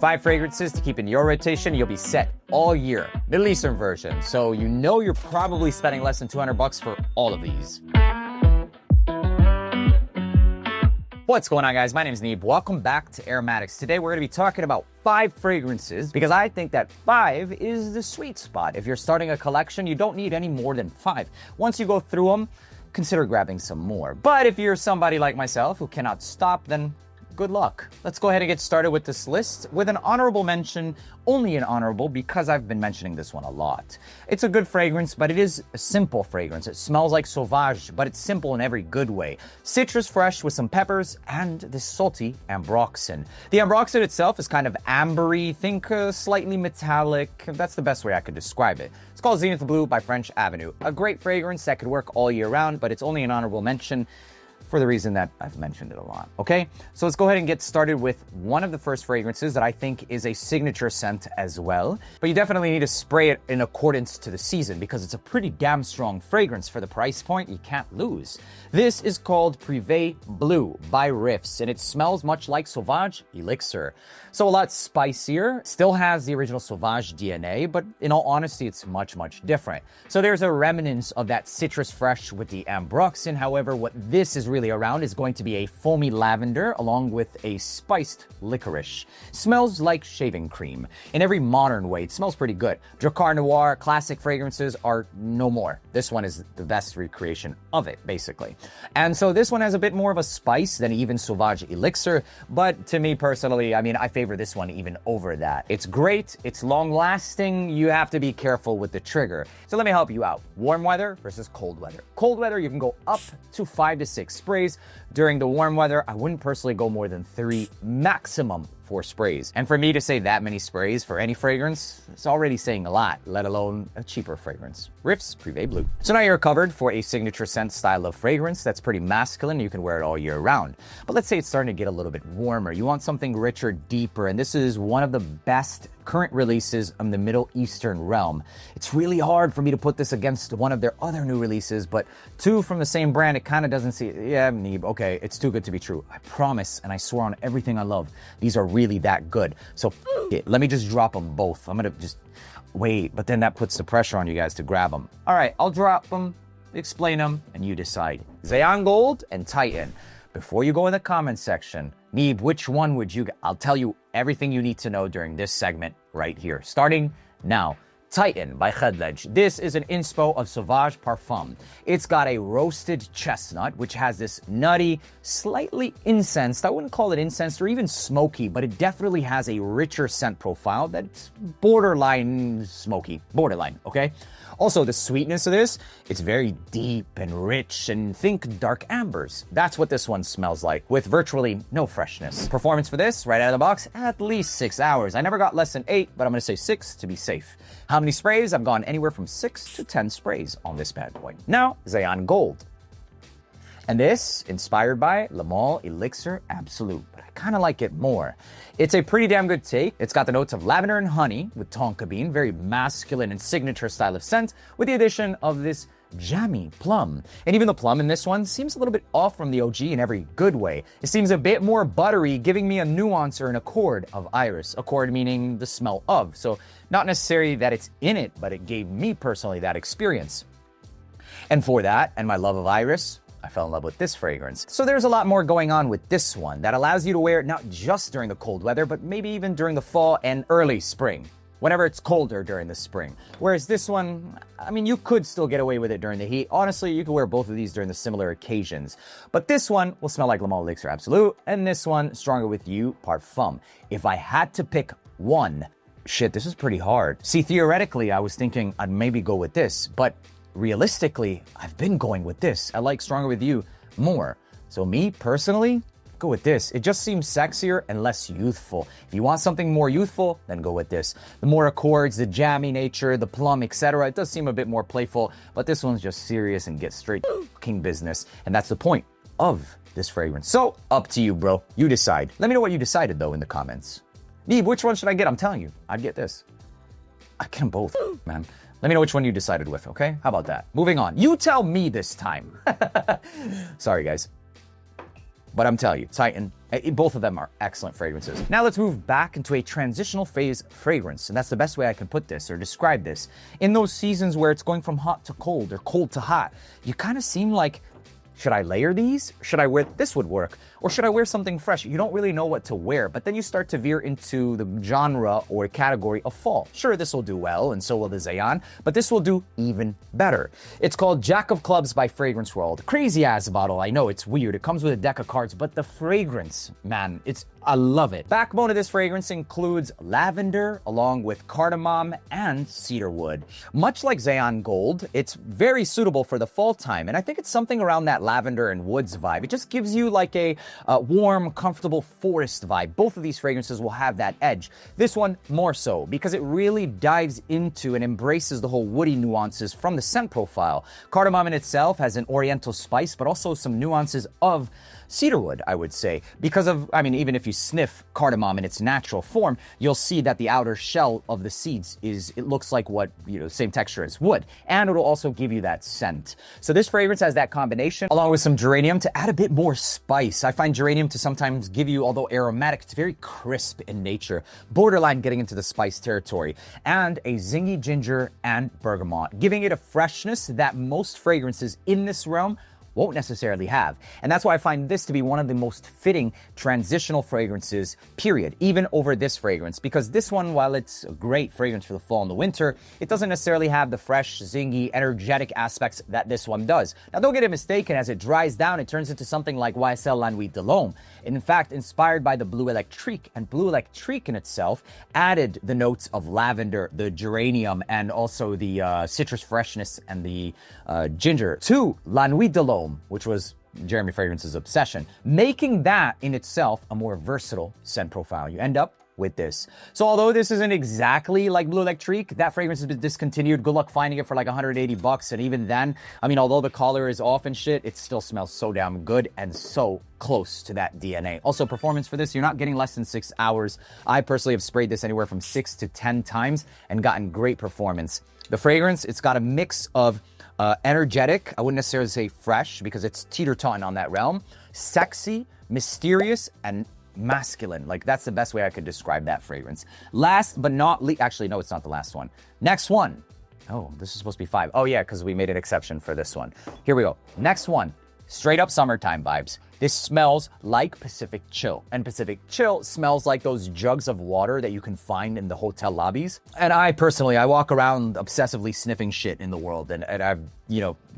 5 fragrances to keep in your rotation. You'll be set all year. Middle Eastern version. So you know you're probably spending less than $200 for all of these. What's going on, guys? My name is Neeb. Welcome back to AROMATIX. Today we're going to be talking about 5 fragrances because I think that 5 is the sweet spot. If you're starting a collection, you don't need any more than 5. Once you go through them, consider grabbing some more. But if you're somebody like myself who cannot stop, then good luck. Let's go ahead and get started with this list with an honorable mention, only an honorable because I've been mentioning this one a lot. It's a good fragrance, but it is a simple fragrance. It smells like Sauvage, but it's simple in every good way. Citrus fresh with some peppers and this salty ambroxan. The ambroxan itself is kind of ambery, think slightly metallic. That's the best way I could describe it. It's called Zenith Blue by French Avenue. A great fragrance that could work all year round, but it's only an honorable mention for the reason that I've mentioned it a lot, okay? So let's go ahead and get started with one of the first fragrances that I think is a signature scent as well. But you definitely need to spray it in accordance to the season because it's a pretty damn strong fragrance for the price point. You can't lose. This is called Privé Bleu by Riffs, and it smells much like Sauvage Elixir. So a lot spicier, still has the original Sauvage DNA, but in all honesty, it's much, much different. So there's a remnants of that citrus fresh with the ambroxan. However, what this is really around is going to be a foamy lavender along with a spiced licorice. Smells like shaving cream. In every modern way, it smells pretty good. Drakkar Noir classic fragrances are no more. This one is the best recreation of it, basically. And so this one has a bit more of a spice than even Sauvage Elixir, but to me personally, I mean, I favor this one even over that. It's great, it's long lasting, you have to be careful with the trigger. So let me help you out. Warm weather versus cold weather. Cold weather, you can go up to 5 to 6 sprays. During the warm weather, I wouldn't personally go more than 3, maximum 4 sprays. And for me to say that many sprays for any fragrance, it's already saying a lot, let alone a cheaper fragrance. Riffs Privé Bleu. So now you're covered for a signature scent style of fragrance that's pretty masculine. You can wear it all year round. But let's say it's starting to get a little bit warmer. You want something richer, deeper, and this is one of the best current releases in the Middle Eastern realm. It's really hard for me to put this against one of their other new releases, but 2 from the same brand, it kind of doesn't see, yeah, Neeb, okay, it's too good to be true. I promise, and I swear on everything I love, these are really that good. So let me just drop them both. I'm gonna just wait, but then that puts the pressure on you guys to grab them. All right, I'll drop them, explain them, and you decide. Zayan Gold and Titan. Before you go in the comments section, Neeb, which one would you get? I'll tell you everything you need to know during this segment right here. Starting now. Titan by Khadlej. This is an inspo of Sauvage Parfum. It's got a roasted chestnut, which has this nutty, slightly incensed, I wouldn't call it incensed or even smoky, but it definitely has a richer scent profile that's borderline smoky. Borderline, okay? Also, the sweetness of this, it's very deep and rich, and think dark ambers. That's what this one smells like, with virtually no freshness. Performance for this, right out of the box, at least 6 hours. I never got less than 8, but I'm gonna say 6 to be safe. How many sprays? I've gone anywhere from 6 to 10 sprays on this bad boy. Now, Zayan Gold. And this, inspired by Le Male Elixir Absolute, but I kind of like it more. It's a pretty damn good take. It's got the notes of lavender and honey with tonka bean, very masculine and signature style of scent, with the addition of this jammy plum. And even the plum in this one seems a little bit off from the OG in every good way. It seems a bit more buttery, giving me a nuance or an accord of iris. Accord meaning the smell of. So not necessarily that it's in it, but it gave me personally that experience. And for that, and my love of iris, I fell in love with this fragrance. So there's a lot more going on with this one that allows you to wear it not just during the cold weather, but maybe even during the fall and early spring, whenever it's colder during the spring. Whereas this one, I mean, you could still get away with it during the heat. Honestly, you could wear both of these during the similar occasions. But this one will smell like Le Male Elixir Absolute, and this one, Stronger With You Parfum. If I had to pick one, shit, this is pretty hard. See, theoretically, I was thinking I'd maybe go with this, but realistically, I've been going with this. I like Stronger With You more. So me, personally, go with this. It just seems sexier and less youthful. If you want something more youthful, then go with this. The more accords, the jammy nature, the plum, etc. It does seem a bit more playful, but this one's just serious and gets straight fucking business. And that's the point of this fragrance. So, up to you, bro. You decide. Let me know what you decided, though, in the comments. Neeb, which one should I get? I'm telling you, I'd get this. I get them both, man. Let me know which one you decided with, okay? How about that? Moving on. You tell me this time. Sorry, guys. But I'm telling you, Titan Both of them are excellent fragrances. Now let's move back into a transitional phase fragrance, and that's the best way I can put this or describe this. In those seasons where it's going from hot to cold or cold to hot, you kind of seem like, should I layer these? Should I wear, this would work. Or should I wear something fresh? You don't really know what to wear, but then you start to veer into the genre or category of fall. Sure, this will do well, and so will the Zayan, but this will do even better. It's called Jack of Clubs by Fragrance World. Crazy ass bottle, I know it's weird. It comes with a deck of cards, but the fragrance, man, I love it. Backbone of this fragrance includes lavender along with cardamom and cedarwood. Much like Zayan Gold, it's very suitable for the fall time, and I think it's something around that lavender and woods vibe. It just gives you like a warm, comfortable forest vibe. Both of these fragrances will have that edge. This one more so, because it really dives into and embraces the whole woody nuances from the scent profile. Cardamom in itself has an oriental spice, but also some nuances of cedarwood, I would say. Because of, even if you sniff cardamom in its natural form, you'll see that the outer shell of the seeds it looks like what, same texture as wood. And it'll also give you that scent. So this fragrance has that combination, along with some geranium to add a bit more spice. I find geranium to sometimes give you, although aromatic, it's very crisp in nature, borderline getting into the spice territory, and a zingy ginger and bergamot, giving it a freshness that most fragrances in this realm won't necessarily have. And that's why I find this to be one of the most fitting transitional fragrances, period, even over this fragrance. Because this one, while it's a great fragrance for the fall and the winter, it doesn't necessarily have the fresh, zingy, energetic aspects that this one does. Now, don't get it mistaken, as it dries down, it turns into something like YSL La Nuit de l'Homme. In fact, inspired by the Blue Electrique, and Blue Electrique in itself added the notes of lavender, the geranium, and also the citrus freshness and the ginger to La Nuit de l'Homme, which was Jeremy Fragrance's obsession, making that in itself a more versatile scent profile. You end up with this. So although this isn't exactly like Blue Electrique, that fragrance has been discontinued. Good luck finding it for like $180. And even then, although the collar is off and shit, it still smells so damn good and so close to that DNA. Also, performance for this, you're not getting less than 6 hours. I personally have sprayed this anywhere from 6 to 10 times and gotten great performance. The fragrance, it's got a mix of energetic, I wouldn't necessarily say fresh because it's teeter-totting on that realm, sexy, mysterious, and masculine. Like, that's the best way I could describe that fragrance. Last but not least, actually, no, it's not the last one. Next one. Oh, this is supposed to be 5. Oh yeah, because we made an exception for this one. Here we go. Next one. Straight up summertime vibes. This smells like Pacific Chill. And Pacific Chill smells like those jugs of water that you can find in the hotel lobbies. And I walk around obsessively sniffing shit in the world. And I've,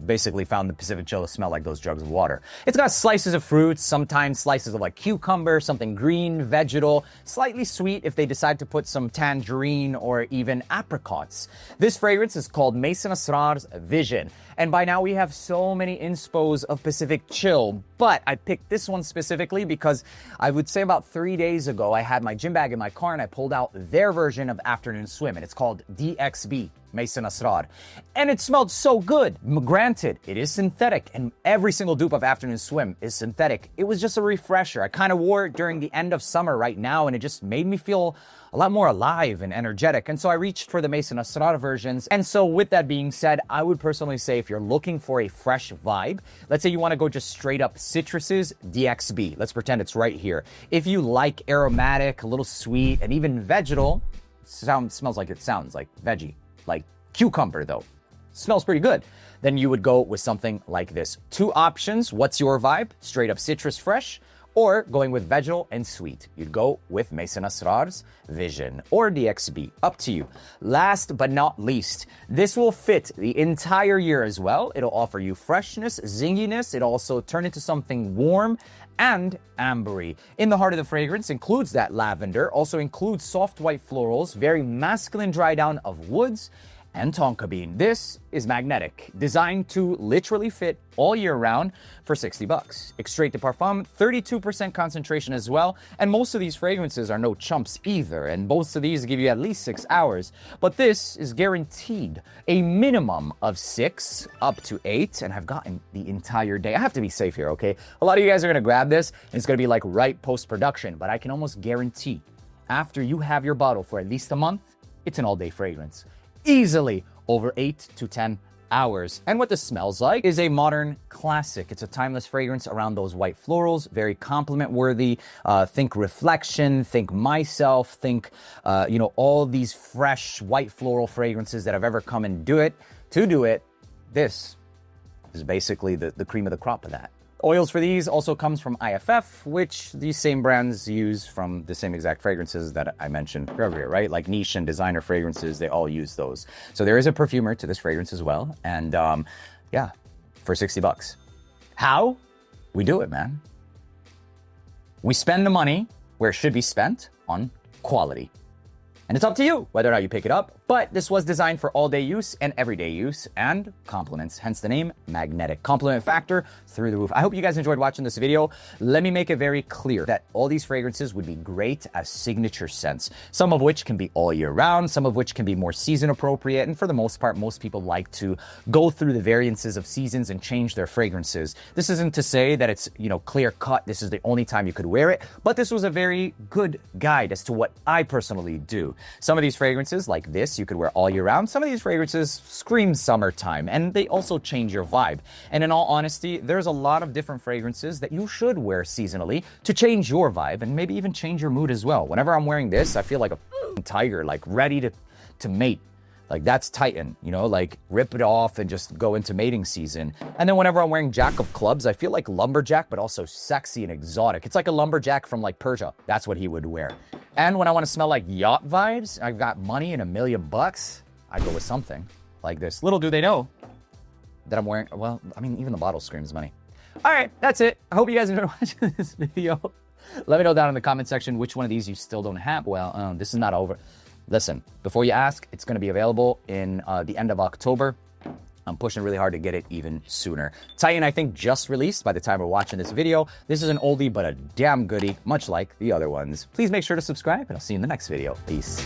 basically found the Pacific Chill to smell like those jugs of water. It's got slices of fruits, sometimes slices of like cucumber, something green, vegetal, slightly sweet if they decide to put some tangerine or even apricots. This fragrance is called Maison Asrar's Vision. And by now we have so many inspos of Pacific Chill, but I picked this one specifically because I would say about 3 days ago, I had my gym bag in my car and I pulled out their version of Afternoon Swim, and it's called DXB. Maison Asrar. And it smelled so good. Granted, it is synthetic, and every single dupe of Afternoon Swim is synthetic. It was just a refresher. I kind of wore it during the end of summer right now, and it just made me feel a lot more alive and energetic. And so I reached for the Maison Asrar versions. And so with that being said, I would personally say if you're looking for a fresh vibe, let's say you want to go just straight up citruses, DXB. Let's pretend it's right here. If you like aromatic, a little sweet, and even vegetal, smells like it sounds like veggie. Like cucumber though, smells pretty good, then you would go with something like this. 2 options. What's your vibe? Straight up citrus fresh, or going with vegetal and sweet. You'd go with Maison Asrar's Vision or DXB, up to you. Last but not least, this will fit the entire year as well. It'll offer you freshness, zinginess. It'll also turn into something warm and ambery. In the heart of the fragrance includes that lavender, also includes soft white florals, very masculine dry down of woods, and tonka bean. This is magnetic, designed to literally fit all year round for $60. Extrait de Parfum, 32% concentration as well, and most of these fragrances are no chumps either, and most of these give you at least 6 hours, but this is guaranteed a minimum of 6 up to 8, and I've gotten the entire day. I have to be safe here, okay? A lot of you guys are gonna grab this, and it's gonna be like right post-production, but I can almost guarantee after you have your bottle for at least a month, it's an all-day fragrance. Easily over 8 to 10 hours. And what this smells like is a modern classic. It's a timeless fragrance around those white florals, very compliment worthy. Think reflection, think myself, think, all these fresh white floral fragrances that have ever come and do it. To do it, this is basically the cream of the crop of that. Oils for these also comes from IFF, which these same brands use from the same exact fragrances that I mentioned earlier, right? Like niche and designer fragrances, they all use those. So there is a perfumer to this fragrance as well. And for $60. How? We do it, man. We spend the money where it should be spent on quality. And it's up to you whether or not you pick it up, but this was designed for all-day use and everyday use and compliments, hence the name Magnetic. Compliment factor through the roof. I hope you guys enjoyed watching this video. Let me make it very clear that all these fragrances would be great as signature scents, some of which can be all year round, some of which can be more season appropriate, and for the most part, most people like to go through the variances of seasons and change their fragrances. This isn't to say that it's, clear cut, this is the only time you could wear it, but this was a very good guide as to what I personally do. Some of these fragrances, like this, you could wear all year round. Some of these fragrances scream summertime, and they also change your vibe. And in all honesty, there's a lot of different fragrances that you should wear seasonally to change your vibe and maybe even change your mood as well. Whenever I'm wearing this, I feel like a tiger, like ready to mate. Like that's Titan, like rip it off and just go into mating season. And then whenever I'm wearing Jack of Clubs, I feel like lumberjack, but also sexy and exotic. It's like a lumberjack from like Persia. That's what he would wear. And when I want to smell like yacht vibes, I've got money and $1 million, I go with something like this. Little do they know that I'm wearing, even the bottle screams money. All right, that's it. I hope you guys enjoyed watching this video. Let me know down in the comment section which one of these you still don't have. Well, this is not over. Listen, before you ask, it's going to be available in the end of October. I'm pushing really hard to get it even sooner. Titan, I think, just released by the time we're watching this video. This is an oldie, but a damn goodie, much like the other ones. Please make sure to subscribe, and I'll see you in the next video. Peace.